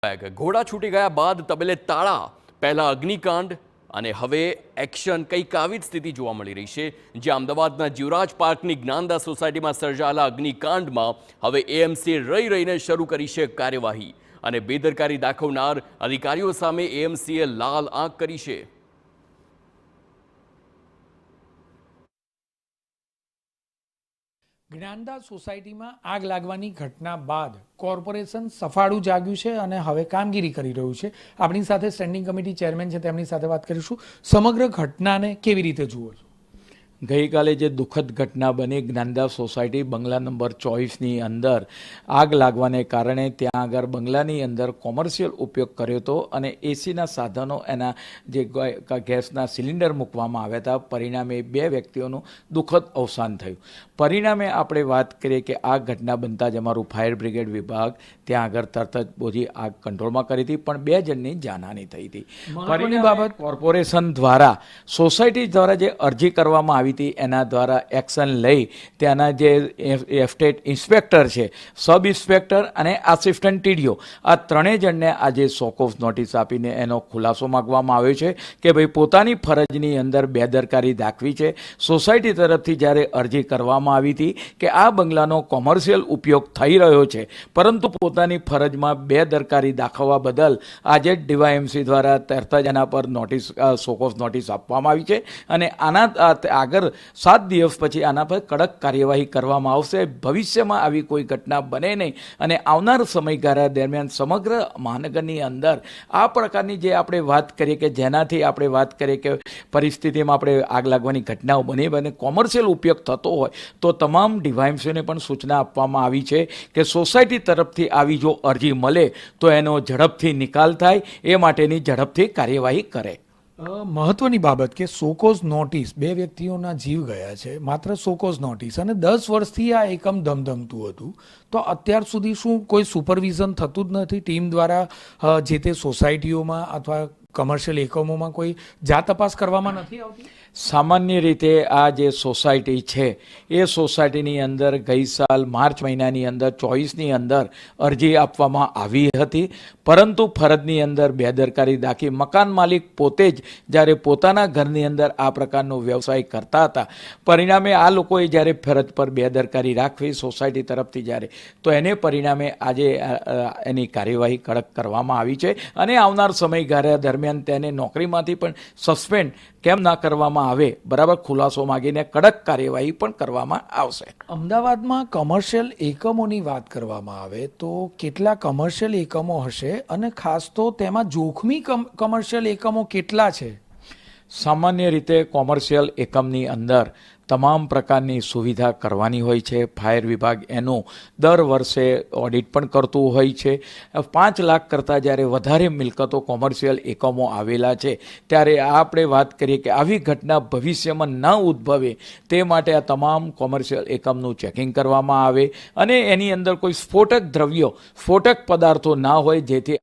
ઘોડા છૂટી ગયા બાદ તબેલે તાળા, પહેલા અગ્નિકાંડ અને હવે એક્શન કંઈક આવી જ સ્થિતિ જોવા મળી રહી છે, જ્યાં અમદાવાદના જીવરાજ પાર્કની જ્ઞાનદા સોસાયટીમાં સર્જાયેલા અગ્નિકાંડમાં હવે એએમસીએ રહીને શરૂ કરી છે કાર્યવાહી અને બેદરકારી દાખવનાર અધિકારીઓ સામે એએમસીએ લાલ આંખ કરી છે. જ્ઞાનદા સોસાયટીમાં આગ લાગવાની ઘટના બાદ કોર્પોરેશન સફાળું જાગ્યું છે અને હવે કામગીરી કરી રહ્યું છે. આપણી સાથે સ્ટેન્ડિંગ કમિટી ચેરમેન છે, તેમની સાથે વાત કરીશું. સમગ્ર ઘટનાને કેવી રીતે જુઓ છો? ગઈકાલે જે દુઃખદ ઘટના બની જ્ઞાનદા સોસાયટી બંગલા નંબર 24ની અંદર આગ લાગવાને કારણે ત્યાં આગળ બંગલાની અંદર કોમર્શિયલ ઉપયોગ કર્યો હતો અને એસીના સાધનો એના જે ગેસના સિલિન્ડર મૂકવામાં આવ્યા હતા. પરિણામે 2 વ્યક્તિઓનું દુઃખદ અવસાન થયું. પરિણામે આપણે વાત કરીએ કે આ ઘટના બનતા જ અમારું ફાયર બ્રિગેડ વિભાગ ત્યાં આગળ તરત જ પહોંચી આગ કંટ્રોલમાં કરી હતી, પણ 2 જણની જાનહાનિ થઈ હતી. પરિણામે બાબત કોર્પોરેશન દ્વારા સોસાયટી દ્વારા જે અરજી કરવામાં આવી હતી એના દ્વારા એક્શન લઈ ત્યાંના જે એસ્ટેટ ઇન્સ્પેક્ટર છે, સબ ઇન્સ્પેક્ટર અને આસિસ્ટન્ટ ટીડીઓ, આ 3 જણને આજે શોક ઓફ નોટિસ આપીને એનો ખુલાસો માંગવામાં આવ્યો છે કે ભાઈ પોતાની ફરજની અંદર બેદરકારી દાખવી છે. સોસાયટી તરફથી જ્યારે અરજી કરવામાં આવી હતી કે આ બંગલાનો કોમર્શિયલ ઉપયોગ થઈ રહ્યો છે, પરંતુ પોતાની ફરજમાં બેદરકારી દાખવવા બદલ આજે ડીવાયએમસી દ્વારા તરત જ એના પર નોટિસ શોક ઓફ નોટિસ આપવામાં આવી છે અને આના આગળ 7 દિવસ પછી આના પર કડક કાર્યવાહી કરવામાં આવશે. ભવિષ્યમાં આવી કોઈ ઘટના બને નહીં અને આવનાર સમયગાળા દરમિયાન સમગ્ર મહાનગરની અંદર આ પ્રકારની જે આપણે વાત કરીએ કે જેનાથી આપણે વાત કરીએ કે પરિસ્થિતિમાં આપણે આગ લાગવાની ઘટનાઓ બની અને કોમર્શિયલ ઉપયોગ થતો હોય તો તમામ ડીવાયએમસીને પણ સૂચના આપવામાં આવી છે કે સોસાયટી તરફથી આવી જો અરજી મળે તો એનો ઝડપથી નિકાલ થાય, એ માટેની ઝડપથી કાર્યવાહી કરે. મહત્વની બાબત કે સોકોઝ નોટિસ, 2 વ્યક્તિઓના જીવ ગયા છે, માત્ર સોકોઝ નોટિસ, અને 10 વર્ષથી આ એકમ ધમધમતું હતું. તો અત્યાર સુધી શું કોઈ સુપરવિઝન થતું જ નથી ટીમ દ્વારા? જે તે સોસાયટીઓમાં અથવા કમર્શિયલ એકમોમાં કોઈ જાત તપાસ કરવામાં નથી આવતી? સામાન્ય રીતે આ જે સોસાયટી છે એ સોસાયટીની અંદર ગઈ સાલ માર્ચ મહિનાની અંદર 24ની અંદર અરજી આપવામાં આવી હતી, પરંતુ ફરજની અંદર બેદરકારી દાખવી મકાન માલિક પોતે જ જ્યારે પોતાના ઘરની અંદર આ પ્રકારનો વ્યવસાય કરતા હતા, પરિણામે આ લોકોએ જ્યારે ફરજ પર બેદરકારી રાખવી સોસાયટી તરફથી જ્યારે, તો એને પરિણામે આજે એની કાર્યવાહી કડક કરવામાં આવી છે અને આવનાર સમયગાળા દરમિયાન તેને નોકરીમાંથી પણ સસ્પેન્ડ કેમ ના કરવામાં આવે, બરાબર ખુલાસો માંગીને કડક કાર્યવાહી પણ કરવામાં આવશે. અમદાવાદમાં કમર્શિયલ એકમોની વાત કરવામાં આવે તો કેટલા કમર્શિયલ એકમો હશે અને ખાસ તો તેમાં જોખમી કમર્શિયલ એકમો કેટલા છે? સામાન્ય રીતે કોમર્શિયલ એકમની અંદર તમામ પ્રકારની સુવિધા કરવાની હોય છે. ફાયર વિભાગ એનું દર વર્ષે ઓડિટ પણ કરતું હોય છે. 5 લાખ કરતાં જ્યારે વધારે મિલકતો કોમર્શિયલ એકમો આવેલા છે ત્યારે આપણે વાત કરીએ કે આવી ઘટના ભવિષ્યમાં ન ઉદ્ભવે તે માટે આ તમામ કોમર્શિયલ એકમનું ચેકિંગ કરવામાં આવે અને એની અંદર કોઈ સ્ફોટક દ્રવ્યો, સ્ફોટક પદાર્થો ના હોય, જેથી